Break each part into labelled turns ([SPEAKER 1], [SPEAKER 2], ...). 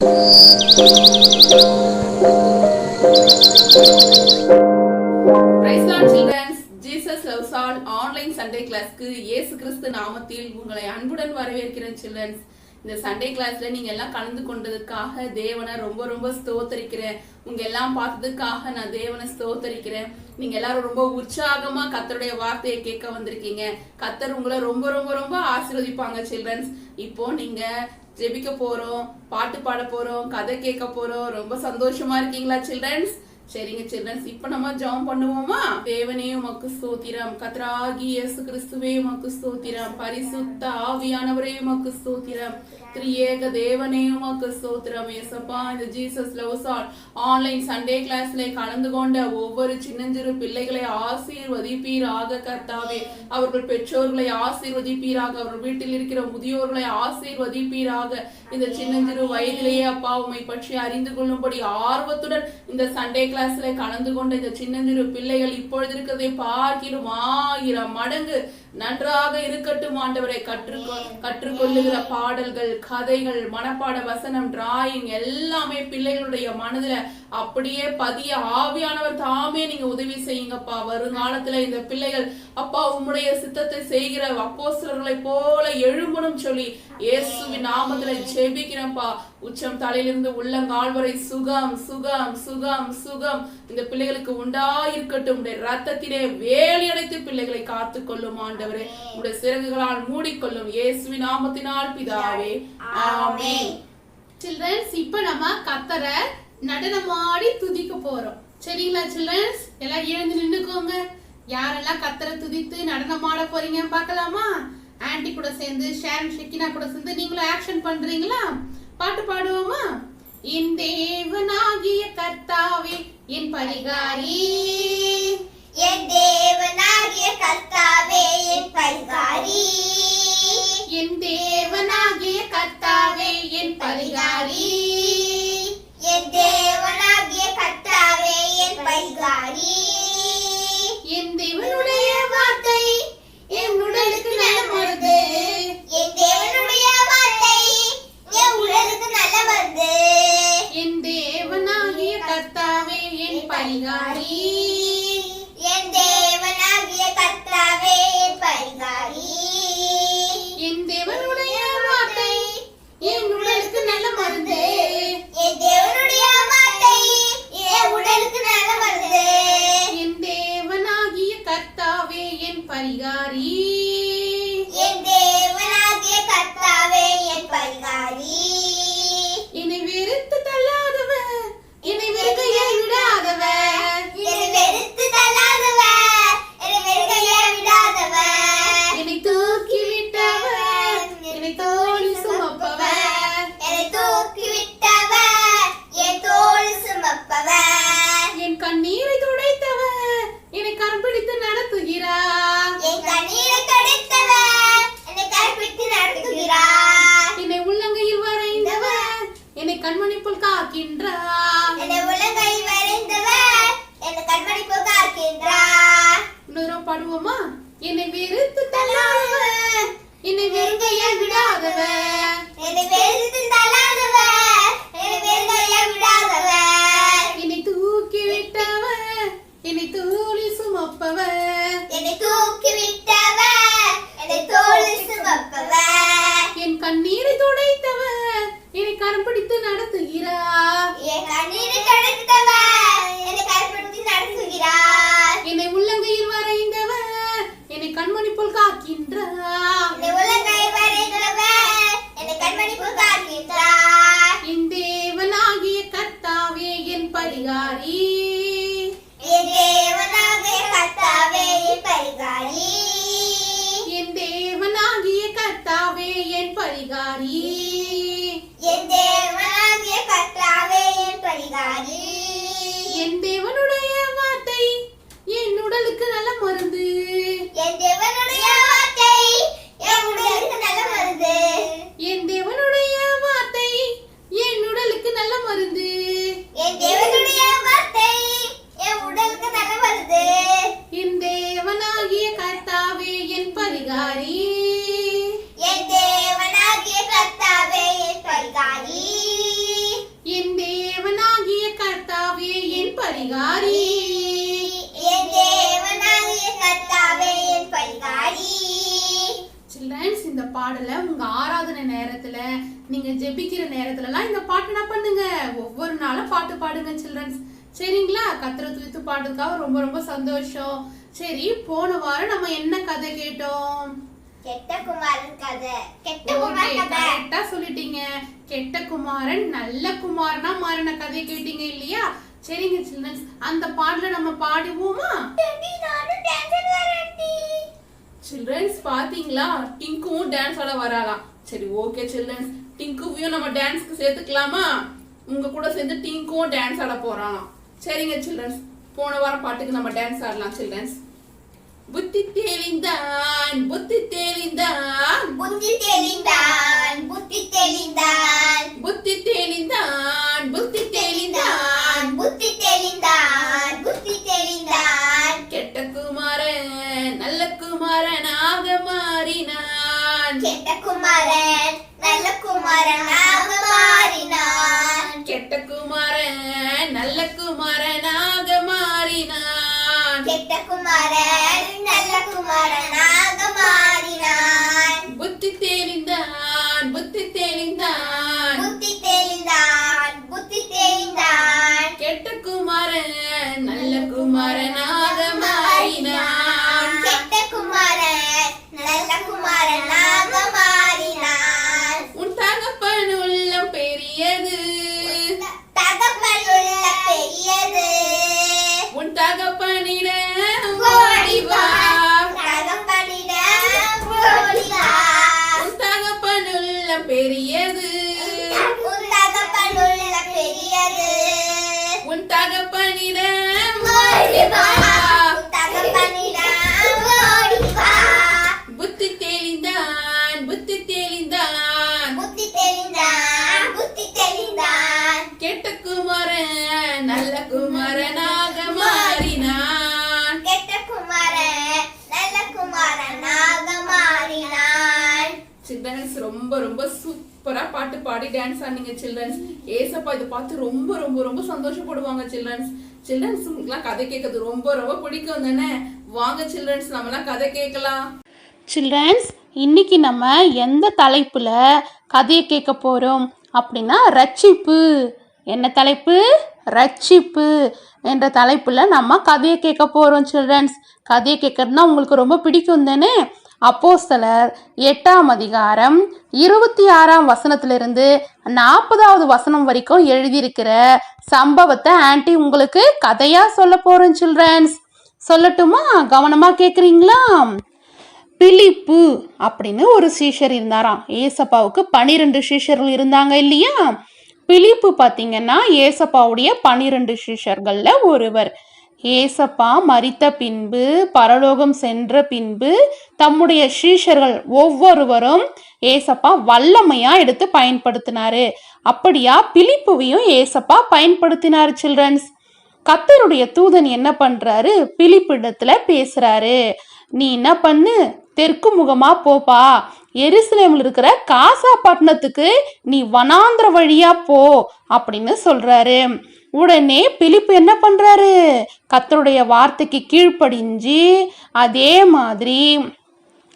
[SPEAKER 1] Praise Lord children. Jesus loves all online Sunday கிளாஸ்க்கு இயேசு கிறிஸ்து நாமத்தில் உங்களை அன்புடன் வரவேற்கிறேன் children. இந்த சண்டே கிளாஸ்ல நீங்க எல்லாம் கலந்து கொண்டதுக்காக தேவனை ரொம்ப ரொம்ப ஸ்தோத்தரிக்கிறேன். உங்க எல்லாம் பார்த்ததுக்காக நான் தேவனை ஸ்தோத்தரிக்கிறேன். நீங்க எல்லாரும் ரொம்ப உற்சாகமா கர்த்தருடைய வார்த்தையை கேட்க வந்திருக்கீங்க. கர்த்தர் உங்களை ரொம்ப ரொம்ப ரொம்ப ஆசீர்வதிப்பாங்க children. இப்போ நீங்க ஜெபிக்க போறோம், பாட்டு பாட போறோம், கதை கேட்க போறோம். ரொம்ப சந்தோஷமா இருக்கீங்களா சில்ட்ரன்ஸ்? சரிங்க சில்ட்ரன்ஸ், இப்ப நம்ம ஜெபம் பண்ணுவோமா? தேவனே உமக்கு ஸ்தோத்திரம், கர்த்தராகிய இயேசு கிறிஸ்துவே உமக்கு ஸ்தோத்திரம், பரிசுத்த ஆவியானவரே உமக்கு ஸ்தோத்திரம், திரியேக தேவனே உமக்கு ஸ்தோத்திரம். இயேசப்பா, இந்த Jesus loves all online Sunday கிளாஸ்ல கலந்து கொண்ட ஒவ்வொரு சின்னஞ்சிறு பிள்ளைகளை ஆசீர்வதிப்பீராக கர்த்தாவே. அவர்கள் பெற்றோர்களை ஆசீர்வதிப்பீராக, அவர்கள் வீட்டில் இருக்கிற முதியோர்களை ஆசீர்வதிப்பீராக. இந்த சின்னஞ்சிறு வயதிலேயே அப்பா உம்மை பற்றி அறிந்து கொள்ளும்படி ஆர்வத்துடன் இந்த சண்டே கிளாஸ்ல கலந்து கொண்ட இந்த சின்னஞ்சிறு பிள்ளைகள் இப்பொழுது இருக்கிறதை பார்க்கிறோம் 1000 மடங்கு நன்றாக இருக்கட்டும் ஆண்டவரை. கற்றுக்கொள்ளுகிற பாடல்கள், கதைகள், மனப்பாட வசனம், டிராயிங் எல்லாமே பிள்ளைகளுடைய மனதுல அப்படியே பதிய ஆவியானவர் தாமே நீங்க உதவி செய்யுங்கப்பா. வருங்காலத்துல இந்த பிள்ளைகள் அப்பா உம்முடைய சித்தத்தை செய்கிற அப்போஸ்தலர்களை போல எழும்பணும் சொல்லி இயேசுவின் நாமத்துல ஜெபிக்கிறேன்ப்பா. உச்சம் தலையிலிருந்து உள்ளங்கால் வரை சுகம் சுகம் சுகம் சுகம் இந்த பிள்ளைகளுக்கு உண்டாயிருக்கட்டும். ரத்தத்திலே வேலி அடைத்து பிள்ளைகளை காத்து கொள்ளும் ஆண்டவரே. உடைய சிறகுகளால் மூடிக்கொள்ளும் இயேசுவின் நாமத்தினால் பிதாவே, ஆமென்.
[SPEAKER 2] சில்ட்ரன்ஸ், இப்ப நம்ம கர்த்தரை நடனமாடி துதிக்க போறோம். சரிங்களா சில்ட்ரன்ஸ்? எல்லாம் எழுந்து நின்னுக்கோங்க. யாரெல்லாம் கர்த்தரை துதித்து நடனமாட போறீங்க பார்க்கலாமா? ஆன்டி கூட சேர்ந்து, ஷான் ஷெக்கினா கூட சேர்ந்து நீங்களும் ஆக்ஷன் பண்றீங்களா? பாட்டு பாடுவோமா? என் தேவனாகிய கர்த்தாவே என் பரிகாரி,
[SPEAKER 3] என் தேவனாகிய கர்த்தாவே என் பரிகாரி,
[SPEAKER 2] என் தேவனாகிய கர்த்தாவே என் பரிகாரி,
[SPEAKER 3] என் தேவனாகிய கர்த்தாவே என் பரிகாரி.
[SPEAKER 2] என் தேவனுடைய வார்த்தை என் உடலுக்கு நலம் வருது,
[SPEAKER 3] என் தேவனுடைய வார்த்தை என் உடலுக்கு நல்ல வருது.
[SPEAKER 2] என் தேவனாகிய கர்த்தாவே என் பரிகாரி,
[SPEAKER 3] என் தேவனாகிய கர்த்தாவே என் பரிகாரி,
[SPEAKER 2] என் தேவனுடைய வார்த்தை என் உடலுக்கு நல்ல மருந்து,
[SPEAKER 3] என் தேவனுடைய வார்த்தை என் உடலுக்கு நல்ல வருது.
[SPEAKER 2] என் தேவனாகிய கர்த்தாவே என் பரிகாரி,
[SPEAKER 3] என் தேவனாகிய கர்த்தாவே என் பரிகாரி.
[SPEAKER 2] என்னை வெறுத்து தள்ளாதவர், என்னை வெறுக்கையை விடாதவர்,
[SPEAKER 3] என்னை வெறுத்து தள்ளாதவர், என்னை வெறுக்கையை விடாதவர்,
[SPEAKER 2] என்னை தூக்கி விட்டவர், என்னை தோளில் சுமப்பவர்,
[SPEAKER 3] என்னை தூக்கி விட்டவர், என் தோள் சுமப்பவர்,
[SPEAKER 2] என் கண்ணீரை துடைத்தவர், என்னை கரம் பிடித்து நடத்துகிறார்,
[SPEAKER 3] என் கண்ணீரை துடைத்தவர், என்னை கற்பித்து நடத்துகிறார்,
[SPEAKER 2] என்னை உள்ளங்கையில் வரைந்தவர், என்னை கண்மணி போல் காக்கின்றார்.
[SPEAKER 3] என்னை உள்ளங்கை வரைந்தவர், என்னை கண்மணி போல் காக்கின்றார்.
[SPEAKER 2] இன்னொரு பாடுவோமா? என்னை வெறுத்து தள்ளாதவர், என்னை வெறுங்கையை விடாதவர்,
[SPEAKER 3] என்னை வெறுத்து தள்ளாதவர், என்னை வெறுங்கையை விடாதவர்,
[SPEAKER 2] என்னை தூக்கி விட்டவர், என்னை தோளில் சுமப்பவர்,
[SPEAKER 3] என்னை தூக்கி விட்டவர், என்னை தோளில் சுமப்பவர்,
[SPEAKER 2] என் கண்ணீரை துடைத்தவர், என்னை கரம் பிடித்து நடத்துகிறார்,
[SPEAKER 3] என் கண்ணீரை துடைத்தவர், என்னை கற்பித்து நடத்துகிறார்,
[SPEAKER 2] என்னை உள்ளங்கையில் வரைந்தவர், என்னை கண்மணி போல் காக்கின்றார்,
[SPEAKER 3] என்னை உள்ளங்கை வரைந்தவர், என்னை கண்மணி போல் காக்கின்றார்.
[SPEAKER 2] என் தேவனாகிய கர்த்தாவே என் பரிகாரி,
[SPEAKER 3] என் தேவனாகிய கர்த்தாவே என் பரிகாரி,
[SPEAKER 2] என் தேவனாகிய கர்த்தாவே என் பரிகாரி,
[SPEAKER 3] என் தேவனாகிய கர்த்தாவே என் பரிகாரி,
[SPEAKER 2] என் தேவனுடைய வார்த்தை என் உடலுக்கு நல்ல மருந்து,
[SPEAKER 3] என் தேவனுடைய வார்த்தை என்
[SPEAKER 2] பாடலை உங்க ஆராதனை நேரத்துல நீங்க ஜெபிக்கிற நேரத்துலலாம் இந்த பாட்டு என்ன பண்ணுங்க, ஒவ்வொரு நாளும் பாட்டு பாடுங்க சில்ட்ரன்ஸ். சரிங்களா? கத்தரை துதித்து பாடுறதுக்காக ரொம்ப ரொம்ப சந்தோஷம். சரி, போன வாரம் நம்ம என்ன கதை கேட்டோம்?
[SPEAKER 3] கெட்ட குமாரன் கதை. கெட்ட குமாரன் கதை
[SPEAKER 2] கரெக்டா சொல்லிட்டீங்க. கெட்ட குமாரன் நல்ல குமாரனா மாறின கதை கேட்டீங்க இல்லையா? சரிங்க சில்ட்ரன்ஸ், அந்த பாடல நம்ம பாடுவோமா?
[SPEAKER 1] சில்ட்ரன்ஸ் பாத்தீங்களா, டிங்குவும் டான்ஸ் ஆட வராலாம். சரி, ஓகே சில்ட்ரன்ஸ், டிங்குவையும் நம்ம டான்ஸ்க்கு சேர்த்துக்கலாமா? உங்க கூட சேர்ந்து டிங்குவும் டான்ஸ் ஆட போறானாம். சரிங்க சில்ட்ரன்ஸ், போன வாரம் பாட்டுக்கு நம்ம டான்ஸ் ஆடலாம் சில்ட்ரன்ஸ். புத்தி தெளிந்தான் புத்தி தெளிந்தான்
[SPEAKER 3] புத்தி தெளிந்தான் புத்தி தெளிந்தான்
[SPEAKER 1] புத்தி தெளிந்தான் புத்தி தெளிந்தான்
[SPEAKER 3] புத்தி தெளிந்தான் புத்தி தெளிந்தான்
[SPEAKER 1] கெட்ட குமாரன் நல்ல குமாரனாக மாறினான்.
[SPEAKER 3] கெட்ட குமாரன் நல்ல குமாரனாக மாறினான்.
[SPEAKER 1] கெட்ட குமாரன் நல்ல குமாரனாக மாறினான்.
[SPEAKER 3] கெட்ட குமாரன் நல்ல குமாரனாக மாறினான்.
[SPEAKER 1] புத்தி தெளிந்தான் புத்தி தெளிந்தான்
[SPEAKER 3] புத்தி தெளிந்தான் புத்தி தெளிந்தான்
[SPEAKER 1] கெட்ட குமாரன் நல்ல குமாரனாக மாறினான்.
[SPEAKER 3] கெட்ட குமாரன் நல்ல குமாரனாக மாறினான்.
[SPEAKER 1] உன் தகப்பன் உள்ளம் பெரியது,
[SPEAKER 3] தகப்பன் உள்ள பெரியது.
[SPEAKER 1] உன் தகப்பனிடம் ஓடி வா.
[SPEAKER 3] தகப்பனிடம் ஓடி வா.
[SPEAKER 1] உன் தகப்பன் உள்ளம் பெரியது,
[SPEAKER 3] உன் தகப்பன் உள்ள பெரியது.
[SPEAKER 1] உன் தகப்பனிடம்
[SPEAKER 3] ஓடி
[SPEAKER 1] ஓடி
[SPEAKER 3] வா.
[SPEAKER 1] வா.
[SPEAKER 3] உன் தகப்பனிடம் ஓடி வா.
[SPEAKER 1] புத்தி தெளிந்தான் புத்தி தெளிந்தான்
[SPEAKER 3] புத்தி தெளிந்தான் புத்தி தெளிந்தான்
[SPEAKER 1] கெட்ட குமாரன் நல்ல குமாரனாக மாறினான்.
[SPEAKER 3] கெட்ட குமாரன் நல்ல குமாரனாக மாறினான்.
[SPEAKER 1] சில்ட்ரன்ஸ், ரொம்ப ரொம்ப சூப்பரா பாட்டு பாடி டான்ஸ் ஆனீங்க சில்ட்ரன்ஸ். ஏசப்பா இதை பார்த்து ரொம்ப ரொம்ப ரொம்ப சந்தோஷப்படுவாங்க சில்ட்ரன்ஸ். சில்ட்ரன்ஸ், உங்களுக்குலாம் கதை கேட்கறது ரொம்ப ரொம்ப பிடிக்கும் தானே? வாங்க சில்ட்ரன்ஸ், நம்மலாம் கதை கேட்கலாம்.
[SPEAKER 2] சில்ட்ரன்ஸ், இன்னைக்கு நம்ம எந்த தலைப்புல கதையை கேட்க போறோம் அப்படின்னா ரட்சிப்பு. என்ன தலைப்பு? ரட்சிப்பு என்ற தலைப்புல நம்ம கதையை கேட்க போறோம் சில்ட்ரன்ஸ். கதையை கேட்கறதுனா உங்களுக்கு ரொம்ப பிடிக்கும் தானே? அப்போஸ்தலர் 8ஆம் அதிகாரம் 26ஆம் வசனத்திலிருந்து 40வது வசனம் வரைக்கும் எழுதியிருக்கிற சம்பவத்தை ஆன்ட்டி உங்களுக்கு கதையா சொல்ல போறோம் சில்ட்ரன்ஸ். சொல்லட்டுமா? கவனமா கேட்குறீங்களா? பிலிப்பு அப்படின்னு ஒரு சீஷர் இருந்தாராம். ஏசப்பாவுக்கு 12 சீஷர்கள் இருந்தாங்க இல்லையா? பிலிப்பு பார்த்தீங்கன்னா ஏசப்பாவுடைய 12 சீஷர்கள்ல ஒருவர். ஏசப்பா மரித்த பின்பு பரலோகம் சென்ற பின்பு தம்முடைய சீஷர்கள் ஒவ்வொருவரும் ஏசப்பா வல்லமையா எடுத்து பயன்படுத்தினாரு. அப்படியா பிலிப்புவையும் ஏசப்பா பயன்படுத்தினாரு சில்ட்ரன்ஸ். கர்த்தருடைய தூதன் என்ன பண்றாரு? பிலிப்பிடத்துல பேசுறாரு. நீ என்ன பண்ணு, தெற்கு முகமா போப்பா, எருசலேமில் இருக்கிற காசா பட்டணத்துக்கு நீ வனாந்திர வழியா போ அப்படின்னு சொல்றாரு. உடனே பிலிப்பு என்ன பண்றாரு? கர்த்தருடைய வார்த்தைக்கு கீழ்ப்படிஞ்சு அதே மாதிரி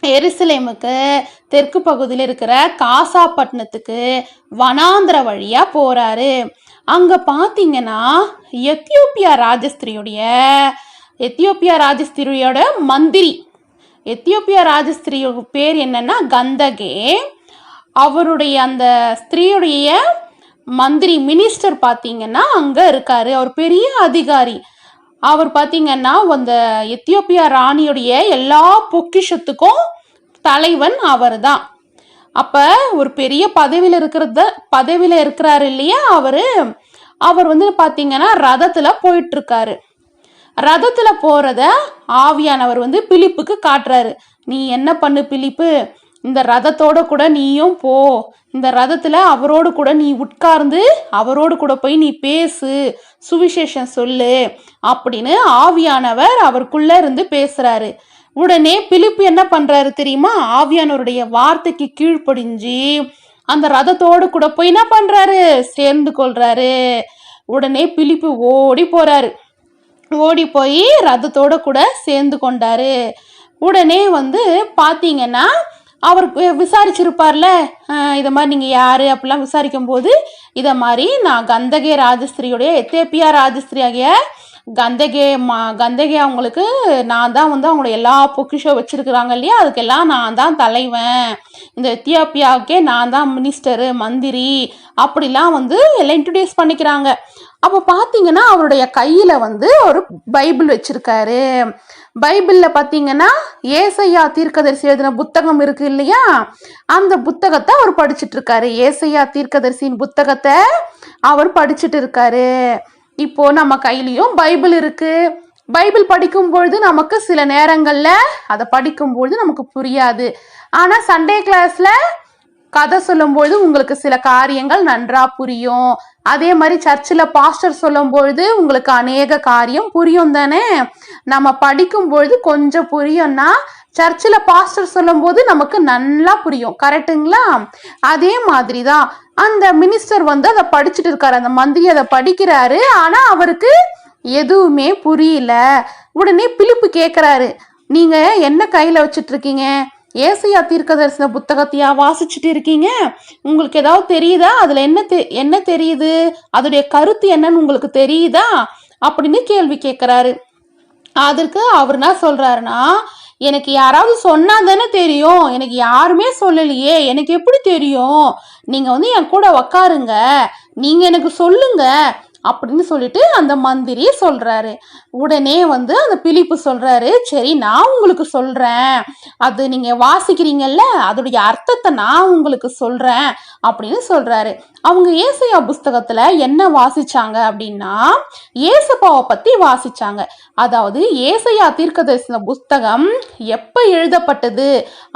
[SPEAKER 2] எருசலேமுக்கு தெற்கு பகுதியில் இருக்கிற காசா பட்டணத்துக்கு வனாந்திர வழியா போறாரு. அங்க பாத்தீங்கன்னா எத்தியோப்பியா ராஜஸ்திரியோட மந்திரி, எத்தியோப்பியா ராஜஸ்திரியோட பேர் என்னன்னா கந்தகே. அவருடைய அந்த ஸ்திரீயுடைய மந்திரி மினிஸ்டர் பார்த்தீங்கன்னா அங்கே இருக்காரு. அவர் பெரிய அதிகாரி. அவர் பார்த்தீங்கன்னா அந்த எத்தியோப்பியா ராணியுடைய எல்லா பொக்கிஷத்துக்கும் தலைவன் அவர் தான். அப்போ ஒரு பெரிய பதவியில் இருக்கிறாரு இல்லையா அவர் வந்து பார்த்தீங்கன்னா ரதத்தில் போயிட்டு இருக்காரு. ரதத்தில் போகிறத ஆவியானவர் வந்து பிலிப்புக்கு காட்டுறாரு. நீ என்ன பண்ணு பிலிப்பு, இந்த ரதத்தோட கூட நீயும் போ, இந்த ரதத்தில் அவரோடு கூட நீ உட்கார்ந்து அவரோடு கூட போய் நீ பேசு, சுவிசேஷம் சொல்லு அப்படின்னு ஆவியானவர் அவருக்குள்ள இருந்து பேசுறாரு. உடனே பிலிப்பு என்ன பண்றாரு தெரியுமா? ஆவியானவருடைய வார்த்தைக்கு கீழ்ப்படிஞ்சு அந்த ரதத்தோடு கூட போய் என்ன பண்றாரு? சேர்ந்து கொள்றாரு. உடனே பிலிப்பு ஓடி போய் ரதத்தோட கூட சேர்ந்து கொண்டாரு. உடனே வந்து பார்த்தீங்கன்னா
[SPEAKER 1] அவர் விசாரிச்சிருப்பார்ல, இதை மாதிரி நீங்கள் யார் அப்படிலாம் விசாரிக்கும் போது இதை மாதிரி நான் கந்தகே ராஜஸ்திரியுடைய எத்தேப்பியா ராஜஸ்திரி ஆகிய கந்தகே அவங்களுக்கு நான் தான் வந்து அவங்களோட எல்லா பொக்கிஷம் வச்சிருக்கிறாங்க இல்லையா, அதுக்கெல்லாம் நான் தான் தலைவன், இந்த எத்தியோப்பியாவுக்கே நான் தான் மினிஸ்டரு மந்திரி அப்படிலாம் வந்து எல்லாம் இன்ட்ரடியூஸ் பண்ணிக்கிறாங்க. அப்போ பார்த்தீங்கன்னா அவருடைய கையில் வந்து ஒரு பைபிள் வச்சிருக்காரு. பைபிளில் பார்த்தீங்கன்னா ஏசையா தீர்க்கதரிசி எழுதின புத்தகம் இருக்கு இல்லையா, அந்த புத்தகத்தை அவர் படிச்சுட்டு இருக்காரு. ஏசையா தீர்க்கதரிசியின் புத்தகத்தை அவர் படிச்சுட்டு இருக்காரு. இப்போ நம்ம கையிலையும் பைபிள் இருக்கு. பைபிள் படிக்கும் பொழுது நமக்கு சில நேரங்கள்ல அதை படிக்கும் பொழுது நமக்கு புரியாது. ஆனா சண்டே கிளாஸ்ல கதை சொல்லும்பொழுது உங்களுக்கு சில காரியங்கள் நன்றா புரியும். அதே மாதிரி சர்ச்சில் பாஸ்டர் சொல்லும் பொழுது உங்களுக்கு அநேக காரியம் புரியும் தானே. நம்ம படிக்கும் பொழுது கொஞ்சம் புரியும்னா சர்ச்சில் பாஸ்டர் சொல்லும் போது நமக்கு நல்லா புரியும். கரெக்டுங்களா? அதே மாதிரி தான் அந்த மினிஸ்டர் வந்து அதை படிச்சுட்டு இருக்காரு, அந்த மந்திரி அதை படிக்கிறாரு. ஆனா அவருக்கு எதுவுமே புரியல. உடனே பிலிப்பு கேட்குறாரு, நீங்க என்ன கையில வச்சுட்டு இருக்கீங்க? ஏசையா தீர்க்கதரிசன புத்தகத்தையா வாசிச்சுட்டு இருக்கீங்க? உங்களுக்கு ஏதாவது தெரியுதா? அதுல என்ன தெரியுது? அதோடைய கருத்து என்னன்னு உங்களுக்கு தெரியுதா அப்படின்னு கேள்வி கேட்கிறாரு. அதற்கு அவர் என்ன சொல்றாருன்னா, எனக்கு யாராவது சொன்னா தானே தெரியும், எனக்கு யாருமே சொல்லலையே, எனக்கு எப்படி தெரியும்? நீங்க வந்து என் கூட உக்காருங்க, நீங்க எனக்கு சொல்லுங்க அப்படின்னு சொல்லிட்டு அந்த மந்திரி சொல்றாரு. உடனே வந்து அந்த பிலிப்பு சொல்றாரு, சரி நான் உங்களுக்கு சொல்றேன், அது நீங்க வாசிக்கிறீங்கல்ல அதோடைய அர்த்தத்தை நான் உங்களுக்கு சொல்றேன் அப்படின்னு சொல்றாரு. அவங்க ஏசையா புஸ்தகத்துல என்ன வாசிச்சாங்க அப்படின்னா ஏசப்பாவை பத்தி வாசிச்சாங்க. அதாவது ஏசையா தீர்க்கதரிசன புஸ்தகம் எப்ப எழுதப்பட்டது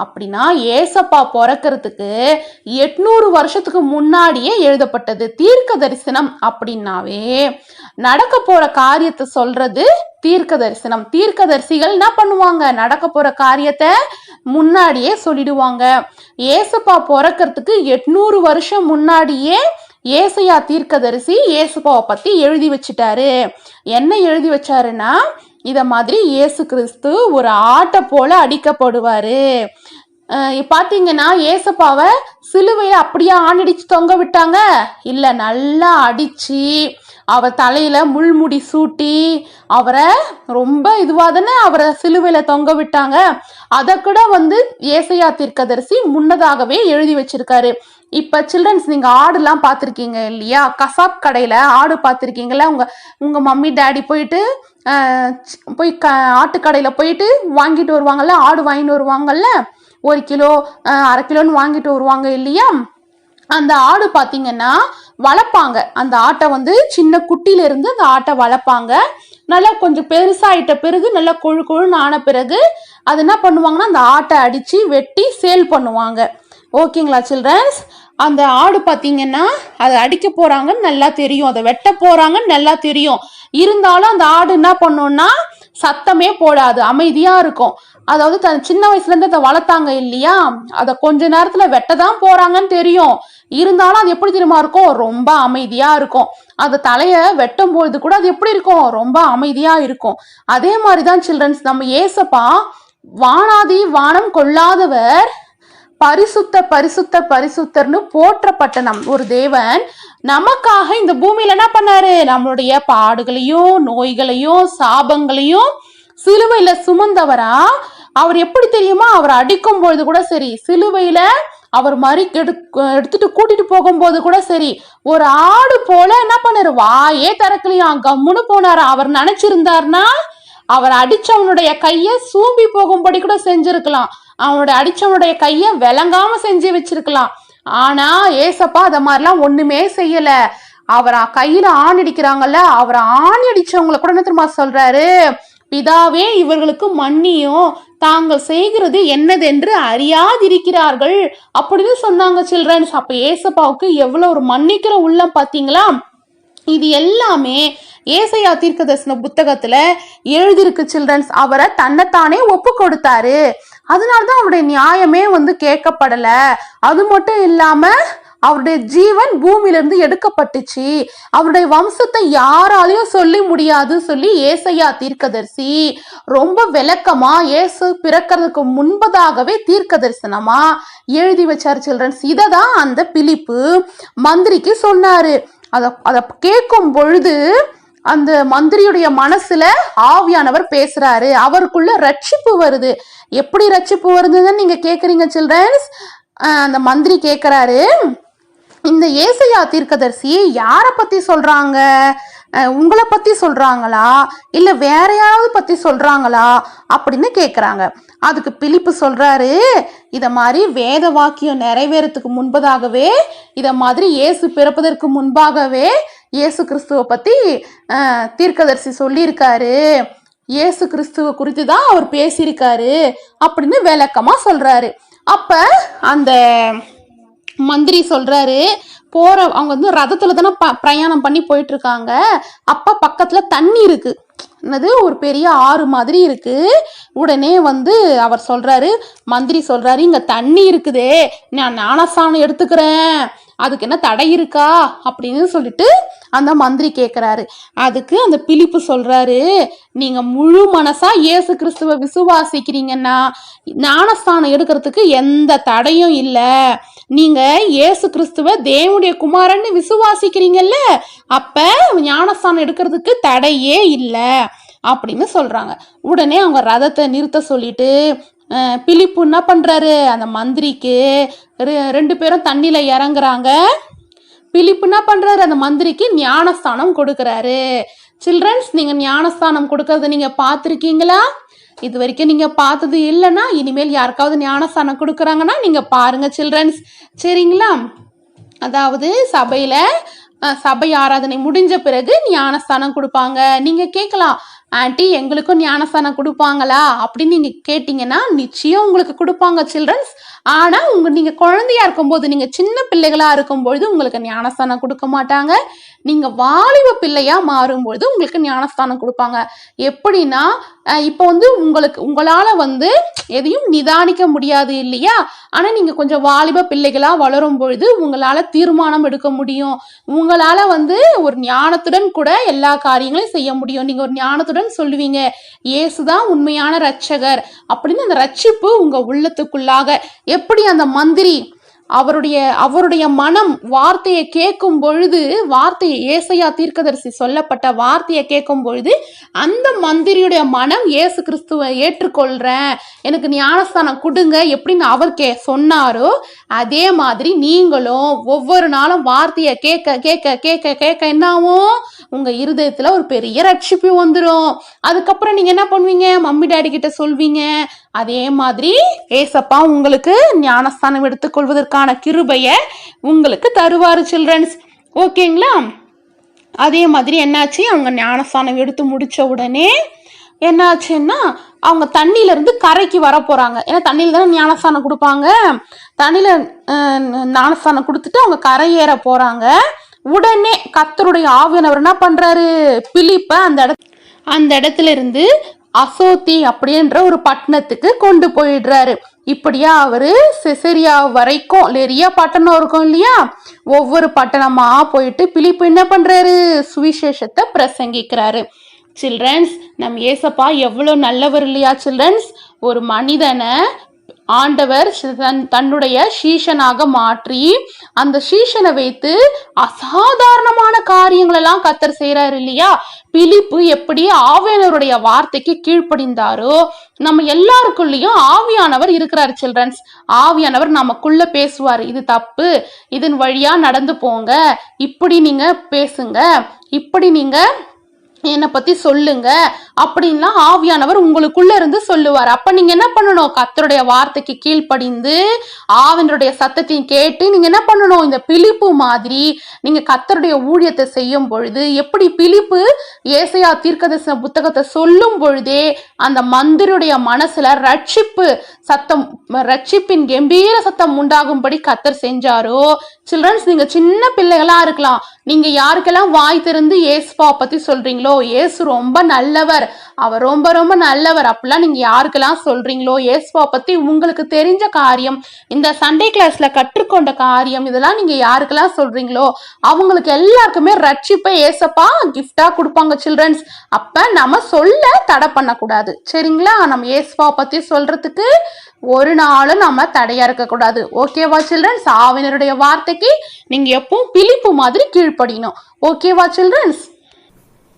[SPEAKER 1] அப்படின்னா ஏசப்பா பிறக்கிறதுக்கு 800 வருஷத்துக்கு முன்னாடியே எழுதப்பட்டது. தீர்க்க தரிசனம் அப்படின்னாவே நடக்க போற காரியத்தை சொல்றது தீர்க்க தரிசனம். தீர்க்கதரிசிகள் என்ன பண்ணுவாங்க? நடக்க போற காரியத்தை முன்னாடியே சொல்லிடுவாங்க. ஏசப்பா பிறக்கிறதுக்கு 800 வருஷம் முன்னாடியே ஏசையா தீர்க்கதரிசி ஏசப்பாவை பத்தி எழுதி வச்சுட்டாரு. என்ன எழுதி வச்சாருன்னா, இத மாதிரி இயேசு கிறிஸ்து ஒரு ஆட்டை போல அடிக்கப்படுவாரு. பாத்தீங்கன்னா ஏசப்பாவை சிலுவையில அப்படியே ஆணடிச்சு தொங்க விட்டாங்க இல்ல, நல்லா அடிச்சு அவர் தலையில முள்முடி சூட்டி அவரை ரொம்ப இதுவாதானே அவரை சிலுவையில தொங்க விட்டாங்க. அதை கூட வந்து ஏசையா தீர்க்கதரிசி முன்னதாகவே எழுதி வச்சிருக்காரு. இப்ப சில்ட்ரன்ஸ் நீங்க ஆடுலாம் பார்த்துருக்கீங்க இல்லையா? கசாப் கடையில ஆடு பார்த்துருக்கீங்களா? உங்க மம்மி டாடி போயிட்டு போய் ஆட்டுக்கடையில போயிட்டு வாங்கிட்டு வருவாங்கல்ல, ஆடு வாங்கிட்டு வருவாங்கல்ல, 1 கிலோ 1/2 கிலோன்னு வாங்கிட்டு வருவாங்க இல்லையா? அந்த ஆடு பார்த்தீங்கன்னா வளர்ப்பாங்க. அந்த ஆட்டை வந்து சின்ன குட்டியில இருந்து அந்த ஆட்டை வளர்ப்பாங்க. நல்லா கொஞ்சம் பெருசாயிட்ட பிறகு நல்லா கொழுன்னு ஆன பிறகு அது என்ன பண்ணுவாங்கன்னா அந்த ஆட்டை அடிச்சு வெட்டி சேல் பண்ணுவாங்க. ஓகேங்களா சில்ட்ரன்ஸ்? அந்த ஆடு பார்த்தீங்கன்னா அதை அடிக்க போறாங்கன்னு நல்லா தெரியும், அதை வெட்ட போறாங்கன்னு நல்லா தெரியும். இருந்தாலும் அந்த ஆடு என்ன பண்ணும்னா சத்தமே போடாது, அமைதியா இருக்கும். அதாவது சின்ன வயசுல இருந்து அதை வளர்த்தாங்க இல்லையா, அதை கொஞ்ச நேரத்துல வெட்டதான் போறாங்கன்னு தெரியும். இருந்தாலும் அது எப்படி தெரியுமா இருக்கும்? ரொம்ப அமைதியா இருக்கும். அந்த தலைய வெட்டும் பொழுது கூட அது எப்படி இருக்கும்? ரொம்ப அமைதியா இருக்கும். அதே மாதிரிதான் சில்ட்ரன்ஸ், நம்ம ஏசப்பா வானாதி வானம் கொள்ளாதவர், பரிசுத்த பரிசுத்த பரிசுத்தர்னு போற்றப்பட்ட ஒரு தேவன் நமக்காக இந்த பூமியில என்ன பண்ணாரு? நம்மளுடைய பாடுகளையும் நோய்களையும் சாபங்களையும் சிலுவையில சுமந்தவரா. அவர் எப்படி தெரியுமா? அவர் அடிக்கும் பொழுது கூட சரி, சிலுவையில அவர் மாதிரி எடுத்துட்டு கூட்டிட்டு போகும்போது கூட சரி, ஒரு ஆடு போல என்ன பண்ணாரு? வாயே திறக்கலையாம், கம்முன்னு போனாரு. அவர் நினைச்சிருந்தாருன்னா அவர் அடிச்சவனுடைய கைய சூம்பி போகும்படி கூட செஞ்சிருக்கலாம், அவனுடைய அடிச்சவனுடைய கைய விளங்காம செஞ்சு வச்சிருக்கலாம். ஆனா ஏசப்பா அத மாதிரிலாம் ஒண்ணுமே செய்யல. அவரை கையில ஆணி அடிக்கிறாங்கல்ல, அவரை ஆணி அடிச்சவங்களை கூட என்ன தெரியுமா சொல்றாரு? பிதாவே இவர்களுக்கு மன்னியும், தாங்கள் செய்கிறது என்னதென்று அறியாதிருக்கிறார்கள் அப்படின்னு சொன்னாங்க சில்ட்ரன்ஸ். அப்ப ஏசப்பாவுக்கு எவ்வளவு ஒரு மன்னிக்கிற உள்ளம் பாத்தீங்களா? இது எல்லாமே ஏசையா தீர்க்கதரிசன புத்தகத்துல எழுதிருக்கு சில்ட்ரன்ஸ். அவரை தன்னைத்தானே ஒப்பு கொடுத்தாரு, அதனாலதான் அவருடைய நியாயமே வந்து கேட்கப்படல. அது மட்டும் இல்லாம
[SPEAKER 4] அவருடைய ஜீவன் பூமியிலிருந்து எடுக்கப்பட்டுச்சு, அவருடைய வம்சத்தை யாராலையும் சொல்லி முடியாது சொல்லி ஏசாயா தீர்க்கதரிசி ரொம்ப விளக்கமா இயேசு பிறக்கிறதுக்கு முன்பதாகவே தீர்க்க தரிசனமா எழுதி வச்சார் சில்ட்ரன்ஸ். இதை தான் அந்த பிலிப்பு மந்திரிக்கு சொன்னாரு. அதை கேட்கும் பொழுது அந்த மந்திரியுடைய மனசுல ஆவியானவர் பேசுறாரு, அவருக்குள்ள ரட்சிப்பு வருது. எப்படி ரட்சிப்பு வருதுன்னு நீங்க கேக்குறீங்க சில்ட்ரன்ஸ். அந்த மந்திரி கேக்குறாரு, இந்த ஏசாயா தீர்க்கதரிசி யாரை பத்தி சொல்றாங்க? உங்களை பத்தி சொல்றாங்களா இல்ல வேற யாராவது பத்தி சொல்றாங்களா அப்படின்னு கேக்குறாங்க. அதுக்கு பிலிப்பு சொல்றாரு, இத மாதிரி வேத வாக்கியம் நிறைவேறதுக்கு முன்பதாகவே, இத மாதிரி இயேசு பிறப்பதற்கு முன்பாகவே இயேசு கிறிஸ்துவ பத்தி தீர்க்கதரிசி சொல்லியிருக்காரு, இயேசு கிறிஸ்துவ குறித்து தான் அவர் பேசியிருக்காரு அப்படின்னு விளக்கமா சொல்றாரு. அப்ப அந்த மந்திரி சொல்றாரு, அவங்க வந்து ரதத்துல தானே பிரயாணம் பண்ணி போயிட்டு இருக்காங்க. அப்ப பக்கத்துல தண்ணி இருக்கு, என்னது ஒரு பெரிய ஆறு மாதிரி இருக்கு. உடனே வந்து அவர் சொல்றாரு, மந்திரி சொல்றாரு, இங்க தண்ணி இருக்குதே, நான் ஞானஸ்நானம் எடுத்துக்கிறேன், அதுக்கு என்ன தடை இருக்கா அப்படின்னு சொல்லிட்டு அந்த மந்திரி கேட்கிறாரு. அதுக்கு அந்த பிலிப்பு சொல்றாரு, நீங்க முழு மனசா இயேசு கிறிஸ்துவ விசுவாசிக்கிறீங்கன்னா ஞானஸ்தானம் எடுக்கிறதுக்கு எந்த தடையும் இல்லை. நீங்க இயேசு கிறிஸ்துவ தேவனுடைய குமாரன்னு விசுவாசிக்கிறீங்கல்ல, அப்ப ஞானஸ்தானம் எடுக்கிறதுக்கு தடையே இல்லை அப்படின்னு சொல்றாங்க. உடனே அவங்க ரதத்தை நிறுத்த சொல்லிட்டு பிலிப்பு என்ன பண்றாரு, அந்த மந்திரிக்கு 2 பேரும் தண்ணியில இறங்குறாங்க. பிலிப்பு என்ன பண்றாரு, அந்த மந்திரிக்கு ஞானஸ்தானம் கொடுக்கறாரு. சில்ட்ரன்ஸ், நீங்க ஞானஸ்தானம் கொடுக்கறத நீங்க பார்த்துருக்கீங்களா? இது வரைக்கும் நீங்க பார்த்தது இல்லைன்னா இனிமேல் யாருக்காவது ஞானஸ்தானம் கொடுக்குறாங்கன்னா நீங்க பாருங்க சில்ட்ரன்ஸ், சரிங்களா? அதாவது சபை ஆராதனை முடிஞ்ச பிறகு ஞானஸ்தானம் கொடுப்பாங்க. நீங்க கேட்கலாம், ஆன்ட்டி எங்களுக்கும் ஞானஸ்தானம் கொடுப்பாங்களா அப்படின்னு நீங்க கேட்டீங்கன்னா நிச்சயம் உங்களுக்கு கொடுப்பாங்க சில்ட்ரன்ஸ். ஆனா நீங்க குழந்தையா இருக்கும்போது, நீங்க சின்ன பிள்ளைகளா இருக்கும்பொழுது உங்களுக்கு ஞானஸ்தானம் கொடுக்க மாட்டாங்க. நீங்க வாலிப பிள்ளையா மாறும்பொழுது உங்களுக்கு ஞானஸ்தானம் கொடுப்பாங்க. எப்படின்னா, இப்போ வந்து உங்களால வந்து எதையும் நிதானிக்க முடியாது இல்லையா? ஆனா நீங்க கொஞ்சம் வாலிப பிள்ளைகளா வளரும் பொழுது உங்களால தீர்மானம் எடுக்க முடியும். உங்களால வந்து ஒரு ஞானத்துடன் கூட எல்லா காரியங்களையும் செய்ய முடியும். நீங்க ஒரு ஞானத்துடன் சொல்லுவீங்க, இயேசுதான் உண்மையான ரட்சகர் அப்படின்னு. அந்த ரட்சிப்பு உங்க உள்ளத்துக்குள்ளாக, எப்படி அந்த மந்திரி அவருடைய மனம் வார்த்தையை கேட்கும் பொழுது, ஏசாயா தீர்க்கதரிசி சொல்லப்பட்ட வார்த்தையை கேட்கும் பொழுது அந்த மந்திரியுடைய மனம் இயேசு கிறிஸ்துவை ஏற்றுக்கொள்றேன், எனக்கு ஞானஸ்தானம் கொடுங்க எப்படின்னு அவர் சொன்னாரோ, அதே மாதிரி நீங்களும் ஒவ்வொரு நாளும் வார்த்தையை கேட்க கேட்க கேட்க கேட்க என்னாவும் உங்க இருதயத்துல ஒரு பெரிய ரட்சிப்பு வந்துடும். அதுக்கப்புறம் நீங்க என்ன பண்ணுவீங்க, மம்மி டாடி கிட்ட சொல்வீங்க. அதே மாதிரி ஏசப்பா உங்களுக்கு ஞானஸ்தானம் எடுத்துக்கொள்வதற்கான கிருபையை உங்களுக்கு தருவாரு சில்ட்ரன்ஸ், ஓகேங்களா? அதே மாதிரி என்னாச்சு, அவங்க ஞானஸ்தானம் எடுத்து முடிச்ச உடனே என்னாச்சுன்னா அவங்க தண்ணியில இருந்து கரைக்கு வர போறாங்க. ஏன்னா தண்ணியில தானே ஞானஸ்தானம் கொடுப்பாங்க. தண்ணியில ஞானஸ்தானம் கொடுத்துட்டு அவங்க கரையேற போறாங்க. உடனே கர்த்தருடைய ஆவியானவர் என்ன பண்றாரு, பிலிப்ப அந்த இடத்துல இருந்து அசோத்தி அப்படின்ற ஒரு பட்டணத்துக்கு கொண்டு போயிடுறாரு. இப்படியா அவரு செசரியா வரைக்கும், லெரியா பட்டணம் இருக்கும் இல்லையா, ஒவ்வொரு பட்டணமா போயிட்டு பிலிப்பு என்ன பண்றாரு, சுவிசேஷத்தை பிரசங்கிக்கிறாரு. சில்ட்ரன்ஸ், நம் ஏசப்பா எவ்வளவு நல்லவர் இல்லையா சில்ட்ரன்ஸ்? ஒரு மனிதனை ஆண்டவர் தன்னுடைய சீஷனாக மாற்றி அந்த சீஷனை வைத்து அசாதாரணமான காரியங்கள் எல்லாம் கர்த்தர் செய்யறாரு இல்லையா? பிலிப்பு எப்படி ஆவியானவருடைய வார்த்தைக்கு கீழ்ப்படிந்தாரோ, நம்ம எல்லாருக்குள்ளயும் ஆவியானவர் இருக்கிறார் சில்ட்ரன்ஸ். ஆவியானவர் நமக்குள்ள பேசுவார், இது தப்பு, இதன் வழியா நடந்து போங்க, இப்படி நீங்க பேசுங்க, இப்படி நீங்க என்னை பத்தி சொல்லுங்க அப்படின்லாம் ஆவியானவர் உங்களுக்குள்ள இருந்து சொல்லுவார். அப்ப நீங்க என்ன பண்ணணும், கர்த்தருடைய வார்த்தைக்கு கீழ்ப்படிந்து ஆவியானவருடைய சத்தத்தையும் கேட்டு நீங்க என்ன பண்ணணும், இந்த பிலிப்பு மாதிரி நீங்க கர்த்தருடைய ஊழியத்தை செய்யும் பொழுது, எப்படி பிலிப்பு ஏசாயா தீர்க்கதரிசன புத்தகத்தை சொல்லும் பொழுதே அந்த மந்திரியுடைய மனசுல ரட்சிப்பின் கம்பீர சத்தம் உண்டாகும்படி கர்த்தர் செஞ்சாரோ. சில்ட்ரன்ஸ், நீங்க சின்ன பிள்ளைகளா இருக்கலாம், நீங்க யாருக்கெல்லாம் வாய் திறந்து ஏசுப்பா பத்தி சொல்றீங்களோ சொல்றீங்களோ இயேசு ரொம்ப நல்லவர், அவர் ரொம்ப ரொம்ப நல்லவர் அப்படிலாம் நீங்க யாருக்கெல்லாம் சொல்றீங்களோ, இயேசுவை பத்தி உங்களுக்கு தெரிஞ்ச காரியம், இந்த சண்டே கிளாஸ்ல கற்றுக்கொண்ட காரியம், இதெல்லாம் நீங்க யாருக்கெல்லாம் சொல்றீங்களோ அவங்களுக்கு எல்லாருக்குமே ரட்சிப்பை ஏசப்பா கிஃப்டா கொடுப்பாங்க சில்ட்ரன்ஸ். அப்ப நம்ம சொல்ல தடை பண்ணக்கூடாது, சரிங்களா? நம்ம இயேசுவை பத்தி சொல்றதுக்கு ஒரு நாளும் நம்ம தடையா இருக்க கூடாது. ஓகேவா சில்ட்ரன்ஸ்? ஆவினருடைய வார்த்தைக்கு நீங்க எப்பவும் பிலிப்பு மாதிரி கீழ்ப்படியணும். ஓகேவா சில்ட்ரன்ஸ்?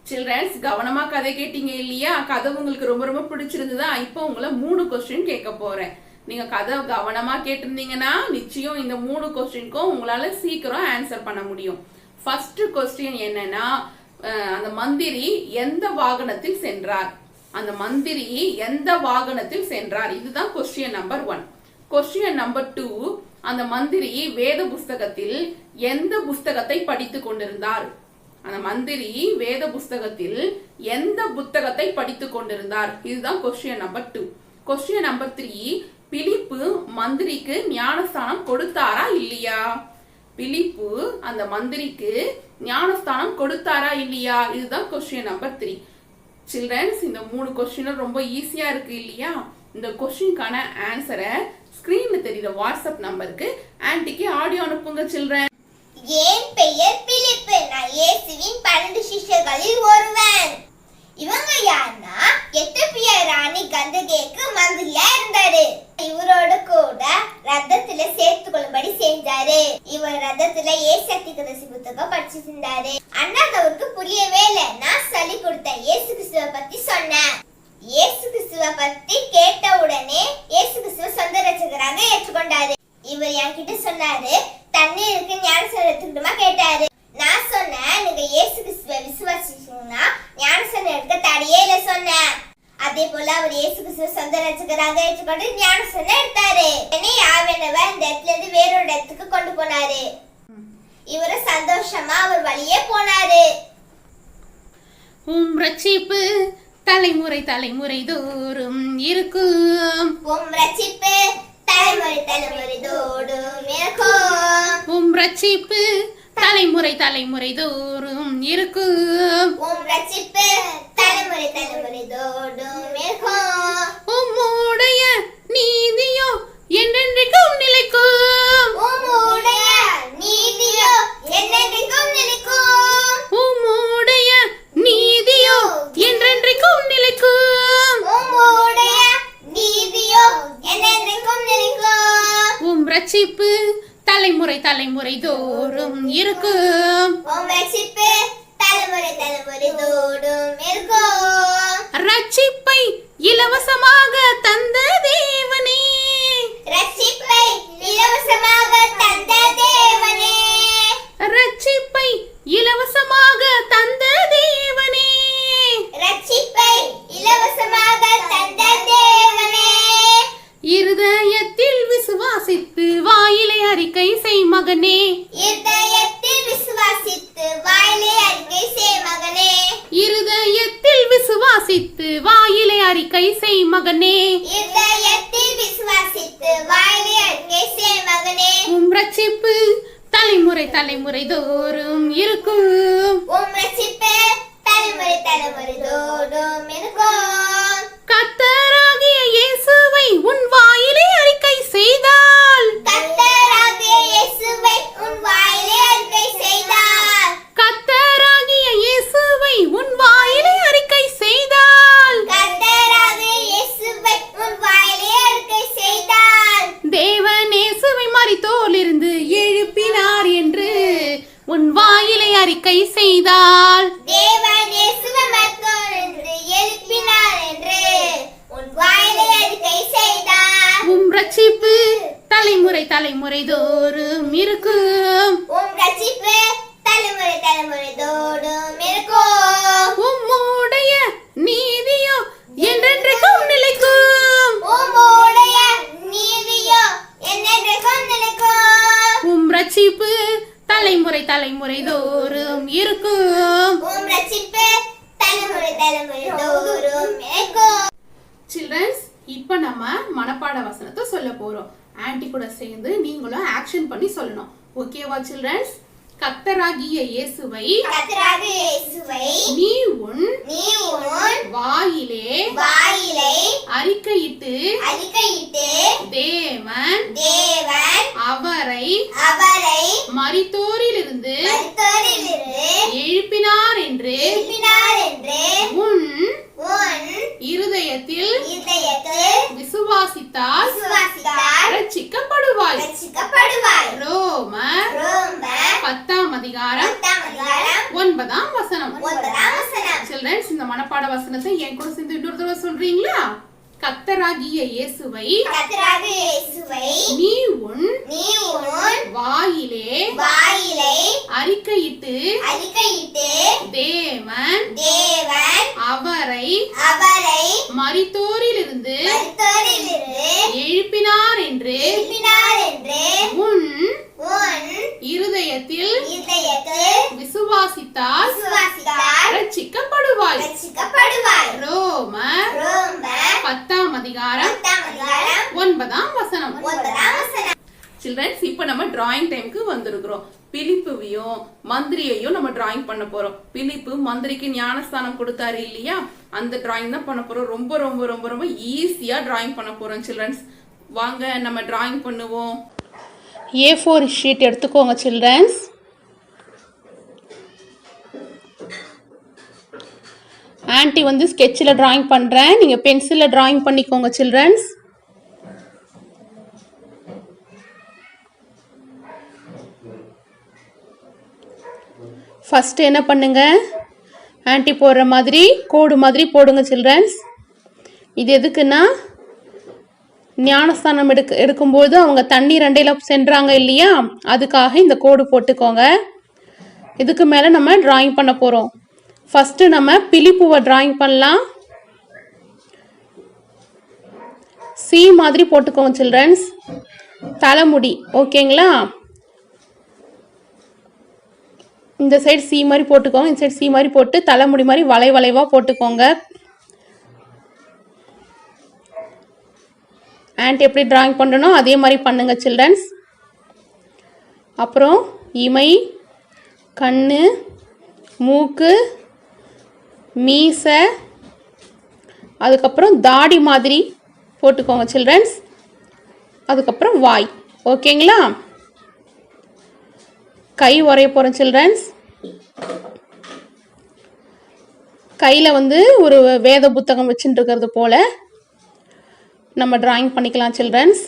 [SPEAKER 1] சில்ட்ரன்ஸ் கவனமா கதை கேட்டீங்க இல்லையா? கதை உங்களுக்கு ரொம்ப ரொம்ப பிடிச்சிருந்ததா? இப்போ உங்களை 3 கொஸ்டின் கேட்க போறேன். நீங்க கதை கவனமா கேட்டிருந்தீங்கன்னா நிச்சயம் இந்த 3 கொஸ்டினுக்கும் உங்களால சீக்கிரம் ஆன்சர் பண்ண முடியும். ஃபர்ஸ்ட் கொஸ்டின் என்னன்னா, அந்த மந்திரி எந்த வாகனத்தில் சென்றார்? அந்த மந்திரி எந்த வாகனத்தில் சென்றார்? இதுதான் கொஸ்டின் நம்பர் 1. கொஸ்டின் நம்பர் 2, அந்த மந்திரி வேத புஸ்தகத்தில் எந்த புஸ்தகத்தை படித்துக் கொண்டிருந்தார்? அந்த மந்திரி வேத புஸ்தகத்தில் எந்த புத்தகத்தை படித்துக் கொண்டிருந்தார்? இதுதான் கொஸ்டின் நம்பர் 2. கொஸ்டின் நம்பர் 3, பிலிப்பு மந்திரிக்கு ஞானஸ்தானம் கொடுத்தாரா இல்லையா? பிலிப்பு அந்த மந்திரிக்கு ஞானஸ்தானம் கொடுத்தாரா இல்லையா? இதுதான் கொஸ்டின் நம்பர் 3. சில்ட்ரன்ஸ் இந்த 3 கொஸ்டினும் ரொம்ப ஈஸியா இருக்கு இல்லையா? இந்த கொஸ்டினுக்கான ஆன்சரை ஸ்கிரீன்ல தெரியுற வாட்ஸ்அப் நம்பருக்கு ஆன்ட்டிக்கு ஆடியோ அனுப்புங்க சில்ட்ரன்.
[SPEAKER 3] என் பெயர் பிலிப்பு, நான் இயேசுவின் 12 சிஷ்யர்களில் ஒருவன். இவங்க யாருன்னா எத்தியோப்பியா ராணி கந்தகேக்கு மந்திரியா இருந்தாரு. இவரோட கூட ரத்தத்துல சேர்த்து கொள்ளும்படி செஞ்சாரு. இவர் ரத்தத்துல ஏசாத்திகதசி புத்தகம் படிச்சுட்டு இருந்தாரு. அண்ணாதவருக்கு புரியவே இல்லை. நான் சொல்லி கொடுத்தேன், இயேசு கிறிஸ்துவ பத்தி சொன்னேன். இயேசு கிறிஸ்துவ பத்தி கேட்ட உடனே இயேசு கிறிஸ்துவ சொந்த ரட்சகராக ஏற்றுக்கொண்டாரு. இவர் என்கிட்ட சொன்னாரு, தண்ணீருக்கு ஞானஸ்நானம் எடுத்துக்கிட்டுமா கேட்டாரு. நான் சொன்னேன், நீங்க இயேசு கிறிஸ்துவ விசுவாசிச்சீங்கன்னா ஞானஸ்நானம் எடுக்க தடையே இல்லை சொன்னேன். அதே போல அவர் இயேசு கிறிஸ்துவ சொந்த ரட்சகராக ஏற்றுக்கொண்டு ஞானஸ்நானம் எடுத்தாரு. என்னை ஆவியானவர் இந்த இடத்துல இருந்து வேறொரு இடத்துக்கு கொண்டு போனாரு. இவரு சந்தோஷமா அவர் வழியே போனாரு.
[SPEAKER 2] ரட்சிப்பு தலைமுறை தலைமுறை தோறும் இருக்கும்.
[SPEAKER 3] ரட்சிப்பு தலைமுறை தலைமுறை தோறும் இருக்கும்.
[SPEAKER 2] ரட்சிப்பு தலைமுறை தலைமுறை தோறும் இருக்கும்.
[SPEAKER 3] ரட்சிப்பு தலைமுறை தலைமுறை தோறும் இருக்கும்.
[SPEAKER 2] உம்முடைய நீதியோ என்றென்றைக்கும் நிலைக்கும்.
[SPEAKER 3] உம்முடைய நீதியோ என்றென்றைக்கும் நிலைக்கும்.
[SPEAKER 2] உம்முடைய நீதியோ என்றென்றைக்கும் நிலைக்கும்.
[SPEAKER 3] உம்முடைய நீதியோ என்றென்றைக்கும் நிலைக்கும்.
[SPEAKER 2] ரட்சிப்பு தலைமுறை தலைமுறை தோறும் இருக்கும்.
[SPEAKER 3] ரட்சிப்பு தலைமுறை தலைமுறை தோறும் இருக்கும்.
[SPEAKER 2] ரட்சிப்பை இலவசமாக தந்த தேவனே.
[SPEAKER 3] ரட்சிப்பை இலவசமாக தந்த தேவனே.
[SPEAKER 2] ரட்சிப்பை இலவசமாக தந்த தேவனே.
[SPEAKER 3] ரட்சிப்பை இலவசமாக தந்த தேவனே.
[SPEAKER 2] இருதயத்தில் விசுவாசித்து வாயிலை அறிக்கை செய் மகனே.
[SPEAKER 3] இருதயத்தில் விசுவாசித்து வாயிலை அறிக்கை செய் மகனே.
[SPEAKER 2] இருதயத்தில் விசுவாசித்து வாயிலை அறிக்கை செய் மகனே.
[SPEAKER 3] இருதயத்தில் விசுவாசித்து வாயிலை அறிக்கை செய் மகனே.
[SPEAKER 2] ரட்சிப்பு தலைமுறை தலைமுறை தோறும் இருக்கும்.
[SPEAKER 3] ரட்சிப்பு தலைமுறை தலைமுறை தோறும் இருக்கும்.
[SPEAKER 2] கர்த்தராகிய இயேசுவை உன் வாயிலே அறிக்கை செய்தால்.
[SPEAKER 3] கர்த்தராகிய இயேசுவை உன் வாயிலே அறிக்கை செய்தால்.
[SPEAKER 2] கர்த்தராகிய இயேசுவை உன் வாயிலே அறிக்கை செய்தால்.
[SPEAKER 3] கர்த்தராகிய இயேசுவை உன் வாயிலே அறிக்கை செய்தால்.
[SPEAKER 2] தேவன் இயேசுவை மரித்தோரிலிருந்து எழுப்பினார் என்று உன் வாயிலை அறிக்கை செய்தால்.
[SPEAKER 3] தேவன் இயேசுவை மரித்தோரிலிருந்து எழுப்பினார் என்று உன் வாயிலை அறிக்கை செய்தார்.
[SPEAKER 2] ரட்சிப்பு தலைமுறை தலைமுறை தோறும் இருக்கும்.
[SPEAKER 3] ரட்சிப்பு தலைமுறை தலைமுறை தோறும் இருக்கும்.
[SPEAKER 2] உம்முடைய நீதியோ என்றென்றைக்கும் நிலைக்கும்.
[SPEAKER 3] உம்முடைய நீதியோ என்றென்றைக்கும் நிலைக்கும்.
[SPEAKER 2] ரட்சிப்பு தலைமுறை தலைமுறை தோறும் இருக்கும்.
[SPEAKER 3] ரட்சிப்பு தலைமுறை தலைமுறை தோறும் இருக்கும்.
[SPEAKER 1] சில்ட்ரன்ஸ் இப்போ நம்ம மனப்பாட வசனத்தை சொல்ல போறோம். ஆன்ட்டி கூட சேர்ந்து நீங்களும் ஆக்ஷன் பண்ணி சொல்லணும். ஓகேவா சில்ட்ரன்ஸ்?
[SPEAKER 2] கர்த்தராகிய இயேசுவை
[SPEAKER 3] கர்த்தராகிய இயேசுவை
[SPEAKER 2] நீ உன்
[SPEAKER 3] வாயிலே
[SPEAKER 2] அறிக்கையிட்டு தேவன் அவரை மரித்தோரிலிருந்து எழுப்பினார் என்று உன் இருதயத்தில் விசுவாசித்தால் ரட்சிக்கப்படுவாய். ரோமர் 10ஆம் அதிகாரம் 9ஆம் வசனம். சில்ட்ரன்ஸ், இந்த மனப்பாட வசனத்தை என் கூட சேர்ந்து இன்னொரு தடவை சொல்றீங்களா? கர்த்தராகிய இயேசுவை நீ உன் வாயிலே அறிக்கையிட்டு தேவன் அவரை மரித்தோரிலிருந்து எழுப்பினார் என்று உன் இருதயத்தில் விசுவாசித்தால் ரட்சிக்கப்படுவாய். ரோமர் 10ஆம் அதிகாரம் 9ஆம் வசனம்.
[SPEAKER 1] சில்ட்ரன்ஸ், இப்போ நம்ம டிராயிங் டைமுக்கு வந்திருக்கிறோம். பிலிப்புவையும் மந்திரியையும் நம்ம டிராயிங் பண்ண போறோம். பிலிப்பு மந்திரிக்கு ஞானஸ்தானம் கொடுத்தாரு இல்லையா, அந்த டிராயிங் தான் பண்ண போறோம். ரொம்ப ரொம்ப ரொம்ப ரொம்ப ஈஸியா டிராயிங் பண்ண போறோம். சில்ட்ரன்ஸ், வாங்க நம்ம டிராயிங் பண்ணுவோம்.
[SPEAKER 4] A4 ஷீட் எடுத்துக்கோங்க சில்ட்ரன்ஸ். ஆன்ட்டி வந்து ஸ்கெட்சில் டிராயிங் பண்ணுறேன், நீங்கள் பென்சிலில் டிராயிங் பண்ணிக்கோங்க சில்ட்ரன்ஸ். ஃபஸ்ட்டு என்ன பண்ணுங்க, ஆன்ட்டி போடுற மாதிரி கோடு மாதிரி போடுங்க சில்ட்ரன்ஸ். இது எதுக்குன்னா, ஞானஸ்தானம் எடுக்கும்போது அவங்க தண்ணீர் அண்டையில் சென்றாங்க இல்லையா, அதுக்காக இந்த கோடு போட்டுக்கோங்க. இதுக்கு மேலே நம்ம டிராயிங் பண்ண போகிறோம். ஃபஸ்ட்டு நம்ம பிலிப்புவை டிராயிங் பண்ணலாம். சி மாதிரி போட்டுக்கோங்க சில்ட்ரன்ஸ், தலைமுடி. ஓகேங்களா? இந்த சைடு சி மாதிரி போட்டுக்கோங்க, இந்த சைடு சி மாதிரி போட்டு தலைமுடி மாதிரி வளைவாக போட்டுக்கோங்க. ஆன்ட் எப்படி டிராயிங் பண்ணணும் அதே மாதிரி பண்ணுங்க சில்ட்ரன்ஸ். அப்புறம் இமை, கண், மூக்கு, மீசை, அதுக்கப்புறம் தாடி மாதிரி போட்டுக்கோங்க சில்ட்ரன்ஸ். அதுக்கப்புறம் வாய். ஓகேங்களா? கை வரைய போகிறோம் சில்ட்ரன்ஸ். கையில் வந்து ஒரு வேத புத்தகம் வச்சுட்டு இருக்கிறது போல் நம்ம டிராயிங் பண்ணிக்கலாம் சில்ட்ரன்ஸ்.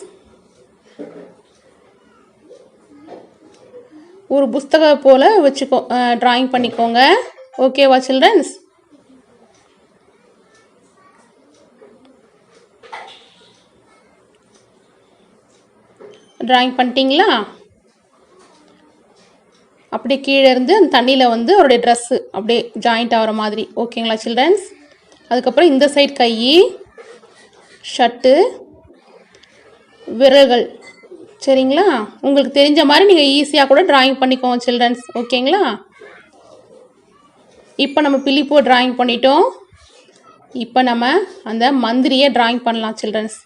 [SPEAKER 4] ஒரு புஸ்தகம் போல் வச்சுக்கோ டிராயிங் பண்ணிக்கோங்க. ஓகேவா சில்ட்ரன்ஸ்? டிராயிங் பண்ணிட்டீங்களா? அப்படியே கீழே இருந்து அந்த தண்ணியில் வந்து அவருடைய ட்ரெஸ்ஸு அப்படியே ஜாயிண்ட் ஆகிற மாதிரி. ஓகேங்களா சில்ட்ரன்ஸ்? அதுக்கப்புறம் இந்த சைட் கை, ஷர்ட்டு, விரல்கள். சரிங்களா? உங்களுக்கு தெரிஞ்ச மாதிரி நீங்கள் ஈஸியாக கூட டிராயிங் பண்ணிக்கோங்க சில்ட்ரன்ஸ். ஓகேங்களா? இப்போ நம்ம பிலிப்போ டிராயிங் பண்ணிட்டோம். இப்போ நம்ம அந்த மந்திரியை டிராயிங் பண்ணலாம் சில்ட்ரன்ஸ்.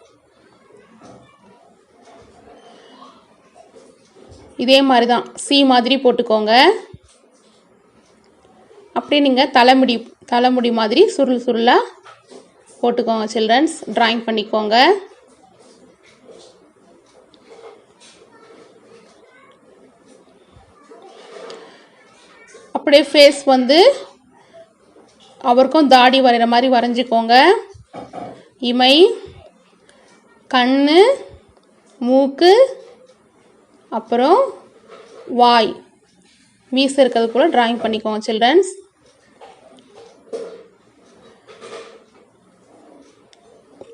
[SPEAKER 4] இதே மாதிரி தான் சி மாதிரி போட்டுக்கோங்க. அப்படியே நீங்கள் தலைமுடி மாதிரி சுருளாக போட்டுக்கோங்க சில்ட்ரன்ஸ். டிராயிங் பண்ணிக்கோங்க. அப்படியே ஃபேஸ் வந்து அவருக்கும் தாடி வரைகிற மாதிரி வரைஞ்சிக்கோங்க. இமை, கண், மூக்கு, அப்புறம் வாய், மீசை இருக்கிறது போல் டிராயிங் பண்ணிக்கோங்க சில்ட்ரன்ஸ்.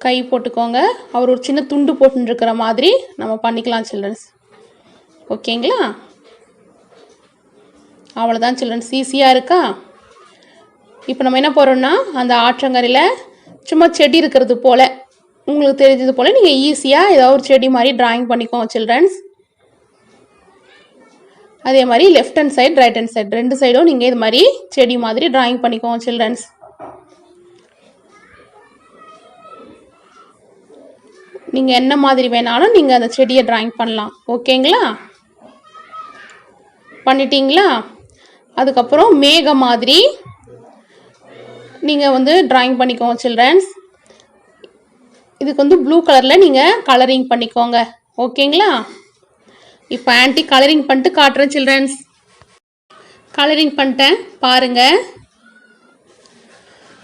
[SPEAKER 4] கை போட்டுக்கோங்க. அவர் ஒரு சின்ன துண்டு போட்டுருக்கிற மாதிரி நம்ம பண்ணிக்கலாம் சில்ட்ரன்ஸ். ஓகேங்களா? அவ்வளோதான் சில்ட்ரன்ஸ். ஈஸியாக இருக்கா? இப்போ நம்ம என்ன போகிறோம்னா, அந்த ஆற்றங்கரையில் சும்மா செடி இருக்கிறது போல் உங்களுக்கு தெரிஞ்சது போல் நீங்கள் ஈஸியாக ஏதாவது ஒரு செடி மாதிரி டிராயிங் பண்ணிக்கோங்க சில்ட்ரன்ஸ். அதே மாதிரி left hand side, right hand side, ரெண்டு சைடும் நீங்கள் இது மாதிரி செடி மாதிரி டிராயிங் பண்ணிக்கோங்க சில்ட்ரன்ஸ். நீங்கள் என்ன மாதிரி வேணாலும் நீங்கள் அந்த செடியை டிராயிங் பண்ணலாம். ஓகேங்களா? பண்ணிட்டீங்களா? அதுக்கப்புறம் மேகம் மாதிரி நீங்கள் வந்து ட்ராயிங் பண்ணிக்கோங்க சில்ட்ரன்ஸ். இதுக்கு வந்து ப்ளூ கலரில் நீங்கள் கலரிங் பண்ணிக்கோங்க. ஓகேங்களா? இப்போ ஆன்ட்டி கலரிங் பண்ணிட்டு காட்டுறேன் சில்ட்ரன்ஸ். கலரிங் பண்ணிட்டேன் பாருங்கள்.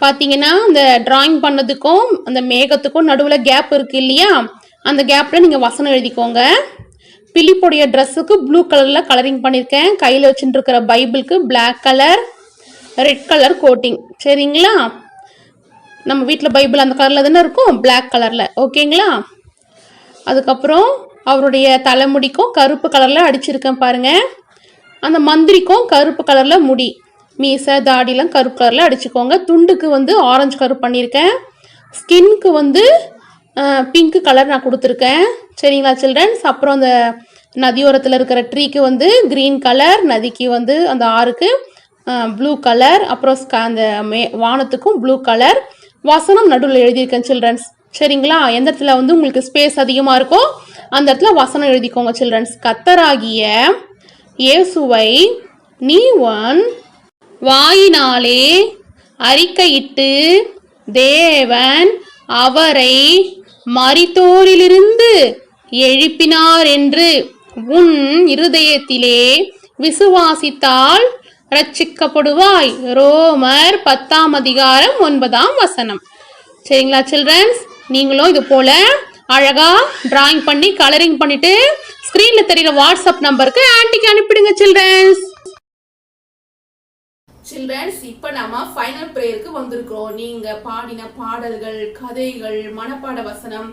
[SPEAKER 4] பார்த்தீங்கன்னா இந்த ட்ராயிங் பண்ணதுக்கும் அந்த மேகத்துக்கும் நடுவில் கேப் இருக்குது இல்லையா? அந்த கேப்பில் நீங்கள் வசனம் எழுதிக்கோங்க. பிலிப்புடைய ட்ரெஸ்ஸுக்கு ப்ளூ கலரில் கலரிங் பண்ணியிருக்கேன். கையில் வச்சுட்டு இருக்கிற பைபிளுக்கு black colour, red colour coating. சரிங்களா? நம்ம வீட்டில் பைபிள் அந்த கலரில் தானே இருக்கும், பிளாக் கலரில். ஓகேங்களா? அதுக்கப்புறம் அவருடைய தலைமுடிக்கும் கருப்பு கலரில் அடிச்சிருக்கேன் பாருங்கள். அந்த மந்திரிக்கும் கருப்பு கலரில் முடி, மீசை தாடிலாம் கருப்பு கலரில் அடிச்சுக்கோங்க. துண்டுக்கு வந்து ஆரஞ்சு கலர் பண்ணியிருக்கேன். ஸ்கின்க்கு வந்து பிங்க் கலர் நான் கொடுத்துருக்கேன். சரிங்களா சில்ட்ரன்ஸ்? அப்புறம் அந்த நதியோரத்தில் இருக்கிற ட்ரீக்கு வந்து க்ரீன் கலர், நதிக்கு வந்து அந்த ஆறுக்கு ப்ளூ கலர், அப்புறம் அந்த வானத்துக்கும் ப்ளூ கலர். வசனம் நடுவில் எழுதியிருக்கேன் சில்ட்ரன்ஸ். சரிங்களா? எந்த இடத்துல வந்து உங்களுக்கு ஸ்பேஸ் அதிகமாக இருக்கோ அந்த இடத்துல வசனம் எழுதிக்கோங்க சில்ட்ரன்ஸ். கர்த்தராகிய இயேசுவை நீ உன் வாயினாலே அறிக்கையிட்டு தேவன் அவரை மரித்தோரிலிருந்து எழுப்பினார் என்று உன் இருதயத்திலே விசுவாசித்தால் ரட்சிக்கப்படுவாய். ரோமர் 10:9. சரிங்களா சில்ட்ரன்ஸ்? நீங்களும் இது போல அழகா டிராயிங் பண்ணி கலரிங் பண்ணிட்டு ஸ்கிரீன்ல தெரியுற வாட்ஸ்அப் நம்பருக்கு ஆன்ட்டிக்கு அனுப்பிடுங்க சில்ட்ரன்ஸ்.
[SPEAKER 1] சில்ட்ரன்ஸ், இப்போ நம்ம ஃபைனல் ப்ரேயருக்கு வந்திருக்கிறோம். நீங்க பாடின பாடல்கள், கதைகள், மனப்பாட வசனம்,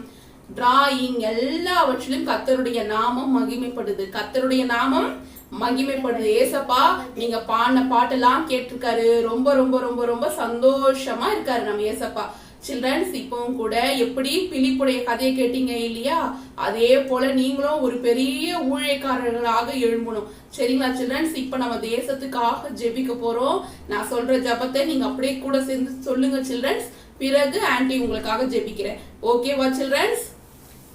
[SPEAKER 1] டிராயிங் எல்லாவற்றிலும் கர்த்தருடைய நாமம் மகிமைப்படுது. கர்த்தருடைய நாமம் மகிமைப்படுது. ஏசப்பா நீங்க பாடின பாட்டெல்லாம் கேட்டிருக்காரு. ரொம்ப ரொம்ப ரொம்ப ரொம்ப சந்தோஷமா இருக்காரு நம்ம ஏசப்பா. சில்ட்ரன்ஸ், இப்பவும் கூட எப்படி பிலிப்புடைய கதையை கேட்டீங்க இல்லையா? அதே போல நீங்களும் ஒரு பெரிய ஊழியக்காரர்களாக எழும்பணும். சரிங்களா சில்ட்ரன்ஸ்? இப்ப நம்ம தேசத்துக்காக ஜெபிக்க போறோம். நான் சொல்ற ஜபத்தை நீங்க அப்படியே கூட சேர்ந்து சொல்லுங்க சில்ட்ரன்ஸ். பிறகு ஆன்ட்டி உங்களுக்காக ஜெபிக்கிறேன். ஓகேவா சில்ட்ரன்ஸ்?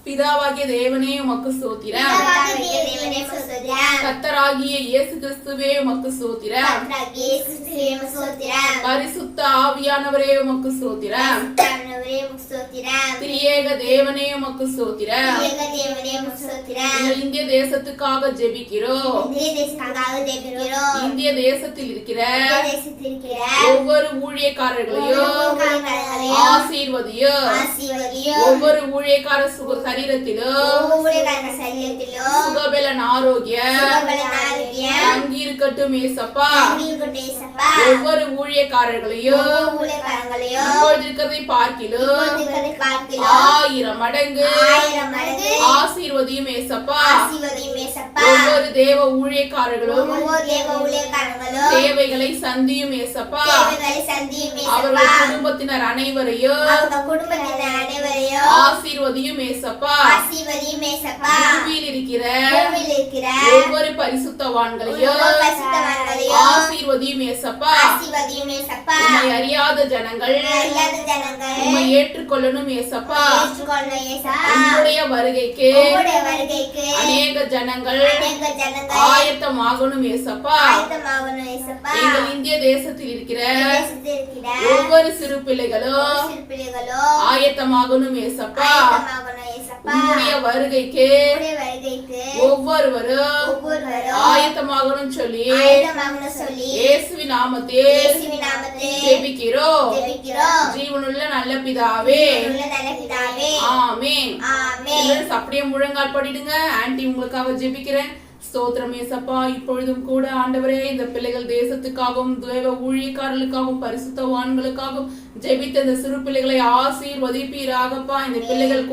[SPEAKER 1] பிதாவாகிய தேவனே உமக்கு ஸ்தோத்திரம். கர்த்தராகிய இயேசு கிறிஸ்துவே உமக்கு ஸ்தோத்திரம். பரிசுத்த ஆவியானவரே உமக்கு ஸ்தோத்திரம். திரியேக தேவனே உமக்கு ஸ்தோத்திரம். இந்திய தேசத்துக்காக ஜெபிக்கிறோம். இந்திய தேசத்தில் இருக்கிற ஒவ்வொரு ஊழியக்காரர்களையும் ஆசீர்வதியும். ஒவ்வொரு ஊழியக்கார சரீரத்திலும் சுகபலன் ஆரோக்கியம் தங்கி இருக்கட்டும் ஏசப்பா. ஒவ்வொரு ஊழியக்காரர்களையும் இப்பொழுது இருக்கிறதை பார்க்கிலும் 1000 மடங்கு ஆசீர்வதியும் ஏசப்பா. ஒவ்வொரு தேவ ஊழியக்காரர்களும் தேவைகளை சந்தியும் ஏசப்பா. அவர்கள் குடும்பத்தினர் அனைவரையும் ஆசீர்வதியும் ஏசப்பா. பூமியில் இருக்கிற ஒவ்வொரு பரிசுத்தவான்களையும் ஆசீர்வதியும் ஏசப்பா. உம்மை அறியாத ஜனங்கள் உம்மை ஏற்றுக்கொள்ளணும் ஏசப்பா. உம்முடைய வருகைக்கு அநேக ஜனங்கள் ஆயத்தமாகணும் ஏசப்பா. எங்கள் இந்திய தேசத்தில் இருக்கிற ஒவ்வொரு சிறு பிள்ளைகளும் ஆயத்தமாகணும் ஏசப்பா. உம்முடைய வருகைக்கு ஒவ்வொருவரும் ஆயத்தமாகணும் சொல்லி இயேசுவின் நாமத்தில் ஜெபிக்கிறோம். ஜீவனுள்ள நல்ல பிதாவே, ஆமென். அப்படியே முழங்கால் படிடுங்க. ஆன்ட்டி உங்களுக்காக ஜெபிக்கிறேன். ஸ்தோத்திரம் ஏசப்பா. இப்பொழுதும் கூட ஆண்டவரே இந்த பிள்ளைகள் தேசத்துக்காகவும் தேவ ஊழியக்காரர்களுக்காகவும் பரிசுத்தவான்களுக்காகவும் ஜெபித்த இந்த சிறு பிள்ளைகளை ஆசீர்வதிப்பீராகப்பா. இந்த பிள்ளைகள்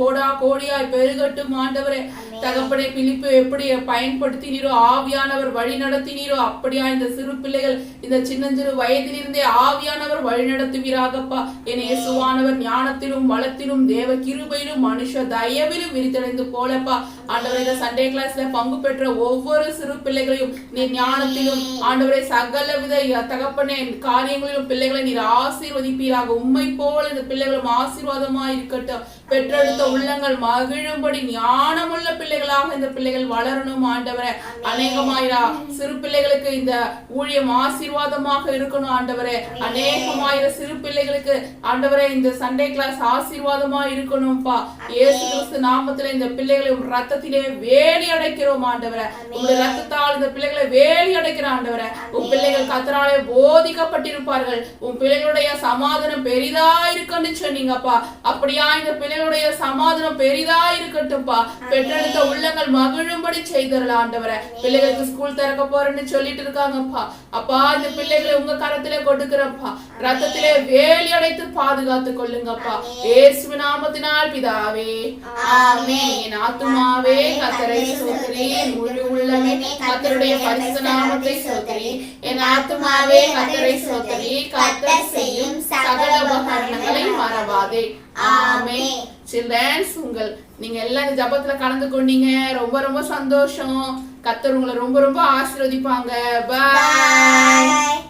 [SPEAKER 1] கோடியாய் பெருகட்டும் ஆண்டவரே. தகப்பனே, பிலிப்பு எப்படி பயன்படுத்தினீரோ, ஆவியானவர் வழி நடத்தினீரோ, அப்படியா இந்த சிறு பிள்ளைகள் இந்த சின்னஞ்சிறு வயதிலிருந்தே ஆவியானவர் வழி நடத்துவீராகப்பா. என் இயேசுவானவர் ஞானத்திலும் வளத்திலும் தேவ கிருபையிலும் மனுஷ தயவிலும் விரித்தடைந்து போலப்பா. ஆண்டவரே, இந்த சண்டே கிளாஸ்ல பங்கு பெற்ற ஒவ்வொரு சிறு பிள்ளைகளையும் நீர் ஞானத்திலும் ஆண்டவரே சகல வித தகப்பனே காரியங்களிலும் பிள்ளைகளை நீர் ஆசீர்வதிப்பீராக. உம்மை போல இந்த பிள்ளைகளும் ஆசீர்வாதமா இருக்கட்டும். பெற்றெடுத்த உள்ளங்கள் மகிழும்படி ஞானமுள்ள பிள்ளைகளாக இந்த பிள்ளைகள் வளரணும் ஆண்டவரே. அநேகமாயிரா சிறு பிள்ளைகளுக்கு இந்த ஊழியம் ஆசீர்வாதமாக இருக்கணும் ஆண்டவரே. அநேகமாயிர சிறு பிள்ளைகளுக்கு ஆண்டவரே இந்த சண்டே கிளாஸ் ஆசீர்வாதமா இருக்கணும்பா. இயேசு கிறிஸ்து நாமத்திலே இந்த பிள்ளைகளை உம் ரத்தத்திலே வேலி அடைக்கிறோம் ஆண்டவரே. உங்களுடைய ரத்தத்தால் இந்த பிள்ளைகளை வேலி அடைக்கிற ஆண்டவரே. உன் பிள்ளைகள் கர்த்தராலே போதிக்கப்பட்டிருப்பார்கள். உன் பிள்ளைகளுடைய சமாதானம் பெரிதா இருக்குன்னு சொன்னீங்கப்பா. அப்படியா இந்த பிள்ளைகளுடைய சமாதானம் பெரிதா இருக்கட்டும்பா. பெற்றெடுத்த உள்ளங்கள் மகிழும்படி செய்தரல ஆண்டவரே. பிள்ளைகளுக்கு ஸ்கூல் திறக்க போறேன்னு சொல்லிட்டு இருக்காங்கப்பா. அப்பா இந்த பிள்ளைகளை உங்க கரத்திலே கொடுக்கிறப்பா. ரத்தத்திலே வேலி அடைத்து பாதுகாத்து கொள்ளுங்கப்பா. இயேசுவின் நாமத்தினால் பிதாவே ஆமென். என் ஆத்துமாவே கர்த்தரை ஸ்தோத்திரி, முழு உள்ளமே கர்த்தருடைய பரிசுத்த நாமத்தை ஸ்தோத்திரி. என் ஆத்துமாவே கர்த்தரை ஸ்தோத்திரி, கர்த்தர் செய்யும் சகல உபகாரங்களை மறவாதே. ஆமென். சில்ட்ரன்ஸ், நீங்க எல்லாம் இந்த ஜபத்துல கலந்து கொண்டீங்க. ரொம்ப ரொம்ப சந்தோஷம். கர்த்தர் உங்களை ரொம்ப ரொம்ப ஆசீர்வதிப்பாங்க. பாய்.